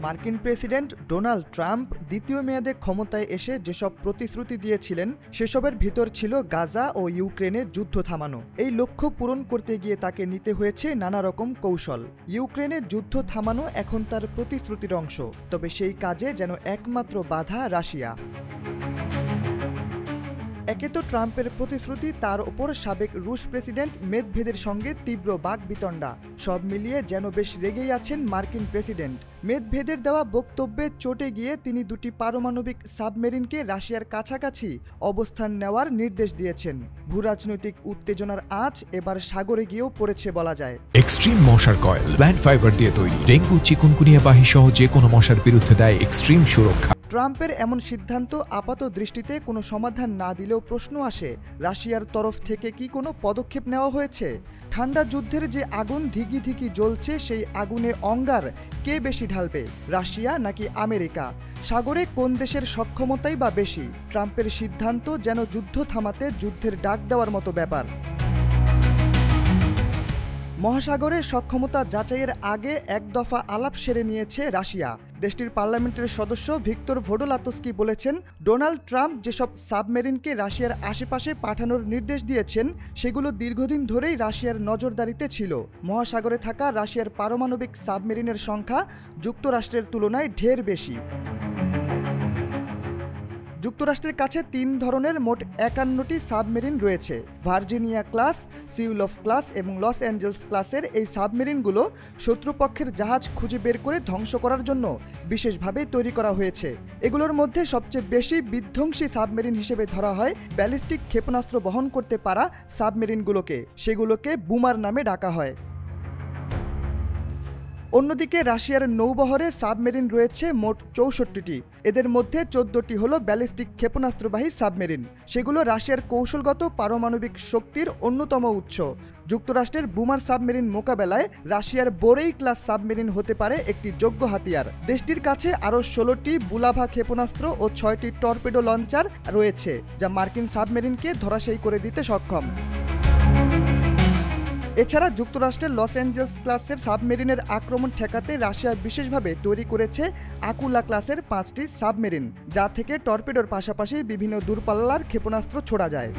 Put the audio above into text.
মার্কিন president Donald Trump দ্বিতীয় মেয়াদে ক্ষমতায় এসে যেসব প্রতিশ্রুতি দিয়েছিলেন সেসবের ভিতর ছিল গাজা ও ইউক্রেনের যুদ্ধ থামানো। এই লক্ষ্য পূরণ করতে গিয়ে তাকে নিতে হয়েছে নানা রকম কৌশল। ইউক্রেনের যুদ্ধ থামানো এখন তার প্রতিশ্রুতির অংশ, তবে সেই কাজে যেন একমাত্র বাধা রাশিয়া। একে তো ট্রাম্পের প্রতিশ্রুতি, তার ওপর সাবেক রুশ প্রেসিডেন্ট মেদভেদের সঙ্গে তীব্র বাকবিতণ্ডা। সব মিলিয়ে যেন বেশ রেগেই আছেন মার্কিন প্রেসিডেন্ট। মেদভেদের দেওয়া বক্তব্যে চটে গিয়ে তিনি দুটি পারমাণবিক সাবমেরিনকে রাশিয়ার কাছাকাছি অবস্থান নেওয়ার নির্দেশ দিয়েছেন। ভূরাজনৈতিক উত্তেজনার আঁচ এবার সাগরে গিয়েও পড়েছে বলা যায়। এক্সট্রিম মশার কয়েল প্ল্যান্ট ফাইবার দিয়ে তৈরি, ডেঙ্গু, চিকুনগুনিয়া বাহি সহ যে কোনো মশার বিরুদ্ধে দেয় এক্সট্রিম সুরক্ষা। ট্রাম্পের এমন সিদ্ধান্ত আপাত দৃষ্টিতে কোনো সমাধান না দিলেও প্রশ্ন আসে, রাশিয়ার তরফ থেকে কি কোনো পদক্ষেপ নেওয়া হয়েছে? ঠান্ডা যুদ্ধের যে আগুন ধিকি ধিকি জ্বলছে, সেই আগুনে অঙ্গার কে বেশি ঢালবে, রাশিয়া নাকি আমেরিকা? সাগরে কোন দেশের সক্ষমতাই বা বেশি? ট্রাম্পের সিদ্ধান্ত যেন যুদ্ধ থামাতে যুদ্ধের ডাক দেওয়ার মতো ব্যাপার। মহাসাগরে সক্ষমতা যাচাইয়ের আগে এক দফা আলাপ সেরে নিয়েছে রাশিয়া। দেশটির পার্লামেন্টের সদস্য ভিক্টর ভোডোলাতস্কি বলেছেন, ডোনাল্ড ট্রাম্প যেসব সাবমেরিনকে রাশিয়ার আশেপাশে পাঠানোর নির্দেশ দিয়েছেন সেগুলো দীর্ঘদিন ধরেই রাশিয়ার নজরদারিতে ছিল। মহাসাগরে থাকা রাশিয়ার পারমাণবিক সাবমেরিনের সংখ্যা যুক্তরাষ্ট্রের তুলনায় ঢের বেশি। যুক্তরাষ্ট্রের কাছে 3 ধরনের মোট 51টি সাবমেরিন রয়েছে। ভার্জিনিয়া ক্লাস, সিউলফ ক্লাস এবং লস অ্যাঞ্জেলস ক্লাসের এই সাবমেরিনগুলো শত্রুপক্ষের জাহাজ খুঁজে বের করে ধ্বংস করার জন্য বিশেষভাবে তৈরি করা হয়েছে। এগুলোর মধ্যে সবচেয়ে বেশি বিধ্বংসী সাবমেরিন হিসেবে ধরা হয় ব্যালিস্টিক ক্ষেপণাস্ত্র বহন করতে পারা সাবমেরিনগুলোকে। সেগুলোকে বুমার নামে ডাকা হয়। অন্যদিকে রাশিয়ার নৌবহরে সাবমেরিন রয়েছে মোট 64টি। এদের মধ্যে 14টি হলো ব্যালিস্টিক ক্ষেপণাস্ত্রবাহী সাবমেরিন। সেগুলো রাশিয়ার কৌশলগত পারমাণবিক শক্তির অন্যতম উৎস। যুক্তরাষ্ট্রের বুমার সাবমেরিন মোকাবেলায় রাশিয়ার বোরেই ক্লাস সাবমেরিন হতে পারে একটি যোগ্য হাতিয়ার। দেশটির কাছে আরও 16টি বুলাভা ক্ষেপণাস্ত্র ও 6টি টর্পেডো লঞ্চার রয়েছে, যা মার্কিন সাবমেরিনকে ধরাশায়ী করে দিতে সক্ষম। এছাড়া যুক্তরাষ্ট্রের লস অ্যাঞ্জেলস ক্লাসের সাবমেরিনের আক্রমণ ঠেকাতে রাশিয়া বিশেষভাবে তৈরি করেছে আকুলা ক্লাসের 5টি সাবমেরিন, যা থেকে টর্পেডোর পাশাপাশি বিভিন্ন দূরপাল্লার ক্ষেপণাস্ত্র ছোড়া যায়।